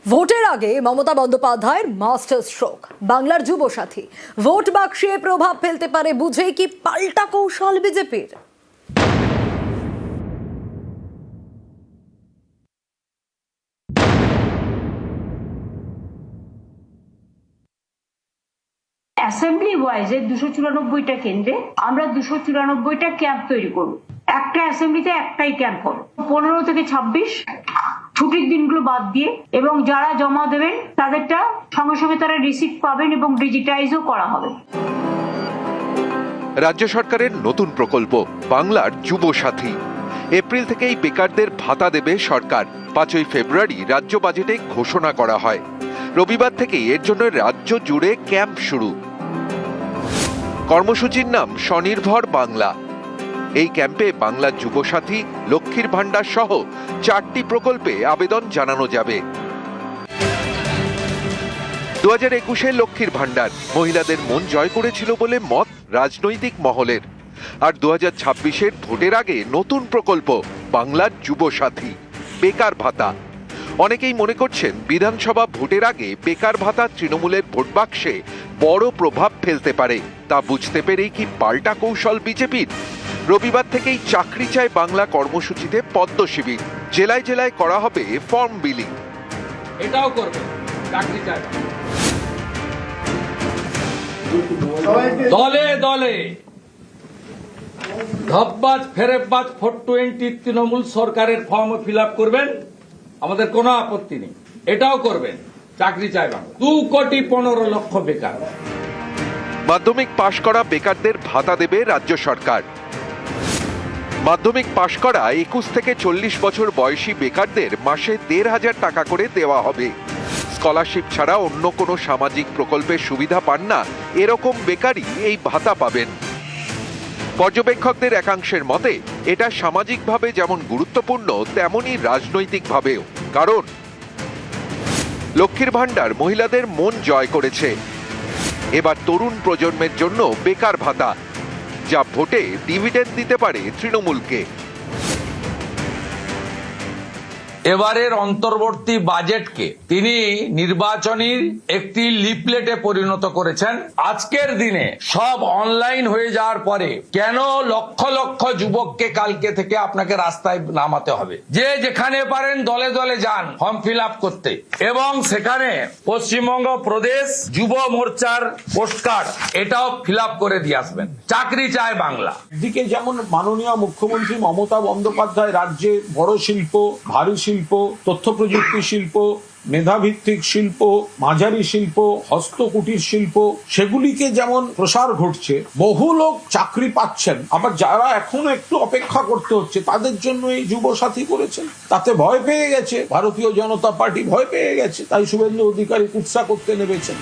ভোটের আগে মমতা বন্দ্যোপাধ্যায়ের মাস্টার স্ট্রোক, বাংলার যুবসাথী ভোট বাক্সে প্রভাব ফেলতে পারে বুঝেই কি পাল্টা কৌশল বিজেপির? অ্যাসেম্বলি ওয়াইজে 294টা কেন্দ্রে আমরা 294টা ক্যাম্প তৈরি করব। একটা অ্যাসেম্বলিতে একটাই ক্যাম্প হবে, 15 থেকে 26 ছুটির দিনগুলো বাদ দিয়ে, এবং যারা জমা দেবেন তাদেরটা সঙ্গে সঙ্গে তারা রিসিপ্ট পাবেন এবং ডিজিটাইজও করা হবে। রাজ্য সরকারের নতুন প্রকল্প বাংলার যুবসাথী। এপ্রিল থেকেই বেকারদের ভাতা দেবে সরকার। 5ই ফেব্রুয়ারি রাজ্য বাজেটে ঘোষণা করা হয়। রবিবার থেকেই এর জন্য রাজ্য জুড়ে ক্যাম্প শুরু। কর্মসূচির নাম স্বনির্ভর বাংলা। এই ক্যাম্পে বাংলার যুবসাথী, লক্ষ্মীর ভান্ডার সহ 4টি প্রকল্পে আবেদন জানানো যাবে। 2021-এ লক্ষ্মীর ভান্ডার মহিলাদের মন জয় করেছিল বলে মত রাজনৈতিক মহলের। আর 2026-এর ভোটের আগে নতুন প্রকল্প বাংলার যুবসাথী, বেকার ভাতা। অনেকেই মনে করছেন বিধানসভা ভোটের আগে বেকার ভাতা তৃণমূলের ভোট বাক্সে বড় প্রভাব ফেলতে পারে। তা বুঝতে পেরেই কি পাল্টা কৌশল বিজেপির? রবিবার থেকেই চাকরি চায় বাংলা কর্মসূচিতে পদ্ম শিবির। জেলায় জেলায় করা হবে ফর্ম বিলিং। এটাও করবে চাকরি চায়। দলে দলে ধপবাজ ফেরেববাজ 420 তৃণমূল সরকারের ফর্ম ফিল আপ করবেন, আমাদের কোনো আপত্তি নেই। এটাও করবেন চাকরি চায় বাংলা। 2,15,00,000 বেকার। মাধ্যমিক পাশ করা বেকারদের ভাতা দেবে রাজ্য সরকার। মাধ্যমিক পাশ করা 21 থেকে 40 বছর বয়সী বেকারদের মাসে 1,500 টাকা করে দেওয়া হবে। স্কলারশিপ ছাড়া অন্য কোনো সামাজিক প্রকল্পের সুবিধা পান না এরকম বেকারই এই ভাতা পাবেন। পর্যবেক্ষকদের একাংশের মতে এটা সামাজিকভাবে যেমন গুরুত্বপূর্ণ তেমনই রাজনৈতিকভাবেও। কারণ লক্ষ্মীর ভান্ডার মহিলাদের মন জয় করেছে। এবার তরুণ প্রজন্মের জন্য বেকার ভাতা, যা ভোটে ডিভিডেন্ড দিতে পারে তৃণমূলকে। এবারের অন্তর্বর্তী বাজেটকে তিনি নির্বাচনী একটি লিফলেটে পরিণত করেছেন। আজকের দিনে সব অনলাইন হয়ে যাওয়ার পরে কেন লক্ষ লক্ষ যুবককে কালকে থেকে আপনাকে রাস্তায় নামাতে হবে? যে যেখানে পারেন দলে দলে যান ফর্ম ফিল আপ করতে, এবং সেখানে পশ্চিমবঙ্গ প্রদেশ যুব মোর্চার পোস্টকার্ড এটাও ফিল আপ করে দিয়ে আসবেন। চাকরি চায় বাংলা। একদিকে যেমন মাননীয় মুখ্যমন্ত্রী মমতা বন্দ্যোপাধ্যায় রাজ্যে বড় শিল্প, ভারী শিল্প, তথ্য প্রযুক্তি শিল্প, মেধাভিত্তিক শিল্প, মাঝারি শিল্প, হস্তকুটির শিল্প, সেগুলিকে যেমন প্রসার ঘটছে, বহু লোক চাকরি পাচ্ছেন। আবার যারা এখনো একটু অপেক্ষা করতে হচ্ছে তাদের জন্য এই যুবসাথী করেছেন। তাতে ভয় পেয়ে গেছে ভারতীয় জনতা পার্টি, ভয় পেয়ে গেছে, তাই শুভেন্দু অধিকারী কুৎসা করতে নেমেছেন।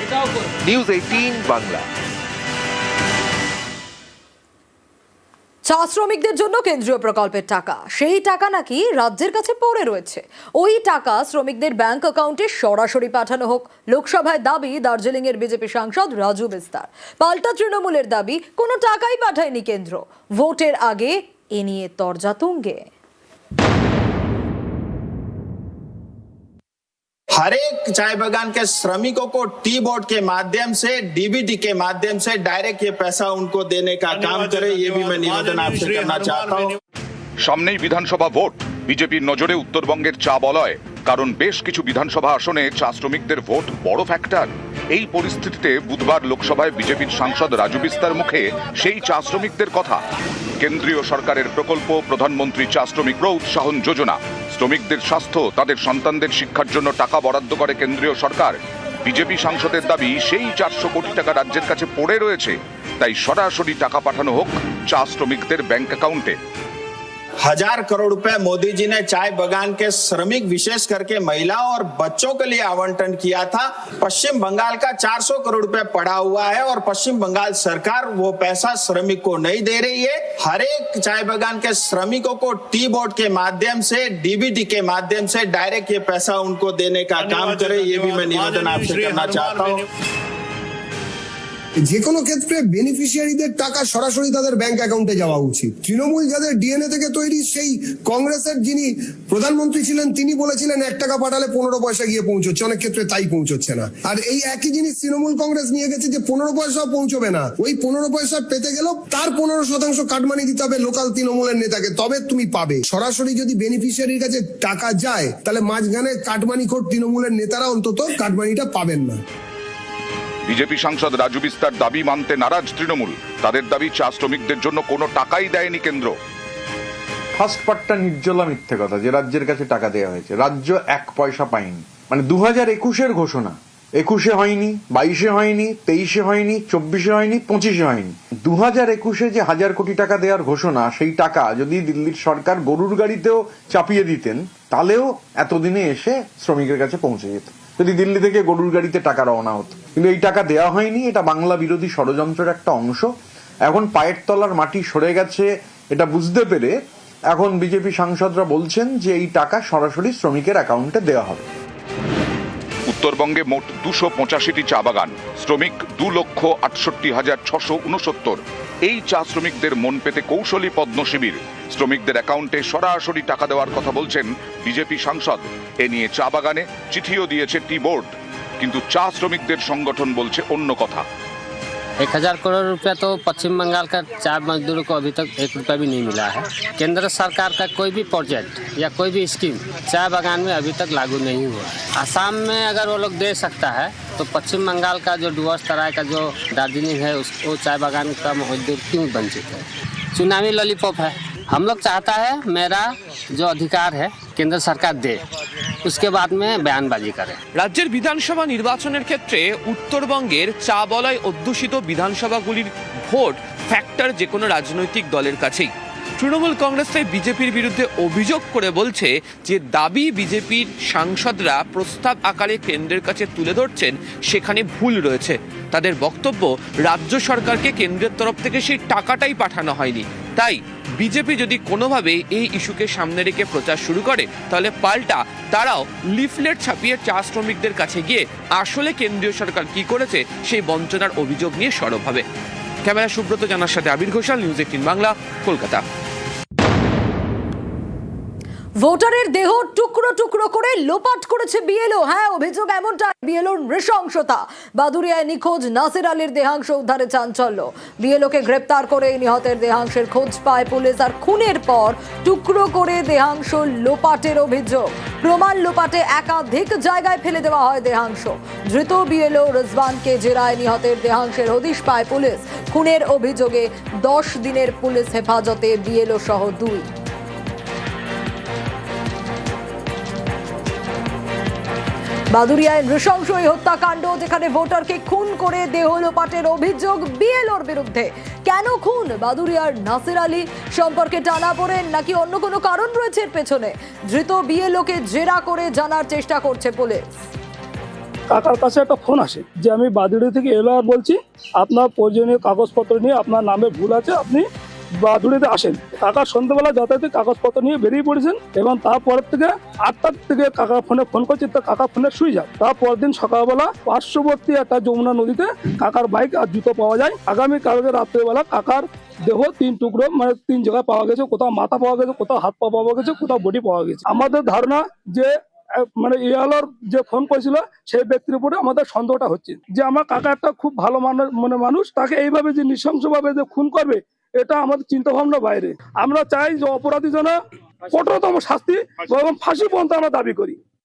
এটাও করবে। নিউজ 18 বাংলা। চা শ্রমিকদের জন্য কেন্দ্রীয় প্রকল্পের টাকা, সেই টাকা নাকি রাজ্যের কাছে পড়ে রয়েছে। ওই টাকা শ্রমিকদের ব্যাংক অ্যাকাউন্টে সরাসরি পাঠানো হোক। লোকসভায় দাবি দার্জিলিং এর বিজেপি সাংসদ রাজু বিস্তার। পাল্টা তৃণমূলের দাবি কোনো টাকাই পাঠায়নি কেন্দ্র। ভোটের আগে এ নিয়ে তরজা তুঙ্গে। हर एक चाय बागान के श्रमिकों को टी बोर्ड के माध्यम से, डीबीटी के माध्यम से डायरेक्ट ये पैसा उनको देने का काम करे, ये भी मैं निवेदन आपसे करना चाहता हूँ। সামনেই বিধানসভা ভোট। বিজেপির নজরে উত্তরবঙ্গের চা বলয়, কারণ বেশ কিছু বিধানসভা আসনে চা শ্রমিকদের ভোট বড় ফ্যাক্টর। এই পরিস্থিতিতে বুধবার লোকসভায় বিজেপির সাংসদ রাজু বিস্তার মুখে সেই চা শ্রমিকদের কথা। কেন্দ্রীয় সরকারের প্রকল্প প্রধানমন্ত্রী চা শ্রমিক প্রোৎসাহন যোজনা। শ্রমিকদের স্বাস্থ্য, তাদের সন্তানদের শিক্ষার জন্য টাকা বরাদ্দ করে কেন্দ্রীয় সরকার। বিজেপি সাংসদের দাবি সেই 400 কোটি টাকা রাজ্যের কাছে পড়ে রয়েছে, তাই সরাসরি টাকা পাঠানো হোক চা শ্রমিকদের ব্যাংক অ্যাকাউন্টে। 1,000 करोड़ रुपए मोदी जी ने चाय बागान के श्रमिक, विशेष करके महिलाओं और बच्चों के लिए आवंटन किया था। पश्चिम बंगाल का 400 करोड़ रुपए पड़ा हुआ है और पश्चिम बंगाल सरकार वो पैसा श्रमिक को नहीं दे रही है। हर एक चाय बागान के श्रमिकों को टी बोर्ड के माध्यम से, डीबीटी के माध्यम से डायरेक्ट ये पैसा उनको देने का काम करे, ये भी मैं निवेदन आपसे करना चाहता हूँ। যে কোনো ক্ষেত্রে বেনিফিশিয়ারিদের টাকা সরাসরি তাদের ব্যাংক অ্যাকাউন্টে যাওয়া উচিত। তৃণমূল যাদের ডিএনএ থেকে তৈরি, সেই কংগ্রেসের যিনি প্রধানমন্ত্রী ছিলেন তিনি বলেছিলেন 1 টাকা পাঠালে 15 পয়সা গিয়ে পৌঁছচ্ছে, অনেক ক্ষেত্রে তাই পৌঁছচ্ছে না। আর এই একই জিনিস তৃণমূল কংগ্রেস নিয়ে গেছে যে 15 পয়সাও পৌঁছবে না, ওই 15 পয়সা পেতে গেলেও তার 15% কাটমানি দিতে হবে লোকাল তৃণমূলের নেতাকে, তবে তুমি পাবে। সরাসরি যদি বেনিফিশিয়ারির কাছে টাকা যায় তাহলে মাঝখানে কাটমানি খোর তৃণমূলের নেতারা অন্তত কাটমানিটা পাবেন না। বিজেপি সাংসদ রাজু বিস্তার দাবি মানতে নারাজ তৃণমূল। তাদের দাবি চা শ্রমিকদের জন্য কোনো টাকাই দেয়নি কেন্দ্র। ফার্স্ট পার্টটা নির্জলা মিথ্যে কথা যে রাজ্যের কাছে টাকা দেওয়া হয়েছে। রাজ্য 1 পয়সা পায়নি। মানে 2021-এর ঘোষণা 21-এ হয়নি, 22-এ হয়নি, 23-এ হয়নি, 24-এ হয়নি, 25-এ হয়নি। 2021-এ যে 1000 কোটি টাকা দেওয়ার ঘোষণা, সেই টাকা যদি দিল্লির সরকার গরুর গাড়িতেও চাপিয়ে দিতেন তাহলেও এতদিনে এসে শ্রমিকের কাছে পৌঁছে যেত, যদি দিল্লি থেকে গরুর গাড়িতে টাকা রওনা হতো। কিন্তু এই টাকা দেওয়া হয়নি। এটা বাংলা বিরোধী ষড়যন্ত্রের একটা অংশ। এখন পায়ের তলার মাটি সরে গেছে এটা বুঝতে পেরে এখন বিজেপি সাংসদরা বলছেন যে এই টাকা সরাসরি শ্রমিকের অ্যাকাউন্টে দেওয়া হবে। উত্তরবঙ্গে মোট 285টি চা বাগান, শ্রমিক 2,68,669। এই চা শ্রমিকদের মন পেতে কৌশলী পদ্ম শিবির। শ্রমিকদের অ্যাকাউন্টে সরাসরি টাকা দেওয়ার কথা বলছেন বিজেপি সাংসদ। এ নিয়ে চা বাগানে চিঠিও দিয়েছে টি বোর্ড, কিন্তু চা শ্রমিকদের সংগঠন বলছে অন্য কথা। 1000 करोड़ रुपया तो पश्चिम बंगाल का चाय मजदूरों को अभी तक 1 रुपया भी नहीं मिला है। केंद्र सरकार का कोई भी प्रोजेक्ट या कोई भी स्कीम चाय बागान में अभी तक लागू नहीं हुआ। असम में अगर वो लोग दे सकता है तो पश्चिम बंगाल का जो डुवर्स तराई का जो दार्जिलिंग है वो चाय बागान का मजदूर क्यों वंचित है? चुनावी लॉलीपॉप है। हम लोग चाहता है मेरा जो अधिकार है केंद्र सरकार दे, उसके बाद में बयानबाजी करे। রাজ্যের বিধানসভা নির্বাচনের ক্ষেত্রে উত্তরবঙ্গের চা বলয় অধ্যুষিত বিধানসভাগুলির ভোট ফ্যাক্টর যে কোনো রাজনৈতিক দলের কাছেই। তৃণমূল কংগ্রেস তাই বিজেপির বিরুদ্ধে অভিযোগ করে বলছে যে দাবি বিজেপির সাংসদরা প্রস্তাব আকারে কেন্দ্রের কাছে তুলে ধরছেন সেখানে ভুল রয়েছে। তাদের বক্তব্য রাজ্য সরকারকে কেন্দ্রের তরফ থেকে সেই টাকাটাই পাঠানো হয়নি। তাই বিজেপি যদি কোনোভাবে এই ইস্যুকে সামনে রেখে প্রচার শুরু করে তাহলে পাল্টা তারাও লিফলেট ছাপিয়ে চা শ্রমিকদের কাছে গিয়ে আসলে কেন্দ্রীয় সরকার কি করেছে সেই বঞ্চনার অভিযোগ নিয়ে সরব হবে। ক্যামেরা সুব্রত জানার সাথে আবির ঘোষাল, নিউজ 18 বাংলা, কলকাতা। ভোটারের দেহ টুকরো টুকরো করে লোপাট করেছে বিএলও। হ্যাঁ, অভিযোগ এমনটা। বিএলওর নৃশংসতা। বাদুড়িয়ায় নিখোঁজ নাসির আলীর দেহাংশ উদ্ধারে চাঞ্চল্য। বিএলওকে গ্রেপ্তার করে নিহতের দেহাংশের খোঁজ পায় পুলিশ। আর খুনের পর টুকরো করে দেহাংশ লোপাটের অভিযোগ। প্রমাণ লোপাটে একাধিক জায়গায় ফেলে দেওয়া হয় দেহাংশ। ধৃত বিএলও রিজওয়ানকে জেরায় নিহতের দেহাংশের হদিশ পায় পুলিশ। খুনের অভিযোগে 10 দিনের পুলিশ হেফাজতে বিএলও সহ 2। বাদুড়িয়ায় নৃশংস এই হত্যাকাণ্ড, যেখানে ভোটারকে খুন করে দেহ লোপাটের অভিযোগ বিএলওর বিরুদ্ধে। কেন খুন বাদুড়িয়ার নাসির আলী? সম্পর্কে টানাপোড়েন নাকি অন্য কোনো কারণ রয়েছে এর পেছনে? ধৃত বিএলওকে জেরা করে জানার চেষ্টা করছে পুলিশ। কাকার কাছে একটা ফোন আসে যে আমি বাদুড়ি থেকে এলো আর বলছি আপনার প্রয়োজনীয় কাগজপত্র নিয়ে আপনার নামে ভুল আছে, আপনি বাদুড়িতে আসেন। কাকা সন্ধ্যাবেলা যথাযথ কাগজপত্র নিয়ে বেরিয়ে পড়েছেন এবং তারপরের থেকে 8টার থেকে কাকা ফোন করছে, তো কাকা ফোনে শুয়ে যায়। তারপর দিন সকালবেলা পার্শ্ববর্তী একটা যমুনা নদীতে কাকার বাইক আর জুতো পাওয়া যায়। আগামী কালকে রাত্রেবেলা কাকার দেহ 3 টুকরো, মানে 3 জায়গায় পাওয়া গেছে। কোথাও মাথা পাওয়া গেছে, কোথাও হাত পা পাওয়া গেছে, কোথাও বডি পাওয়া গেছে। আমাদের ধারণা যে মানে ইয়ালোর যে ফোন করেছিল সেই ব্যক্তির উপরে আমাদের সন্দেহটা হচ্ছে যে আমার কাকা একটা খুব ভালো মানুষ, তাকে এইভাবে যে নৃশংসভাবে যে খুন করবে এটা আমাদের চিন্তা ভাবনার বাইরে। আমরা চাই যে অপরাধী যেন কঠোরতম শাস্তি এবং ফাঁসি পর্যন্ত আমরা দাবি করি।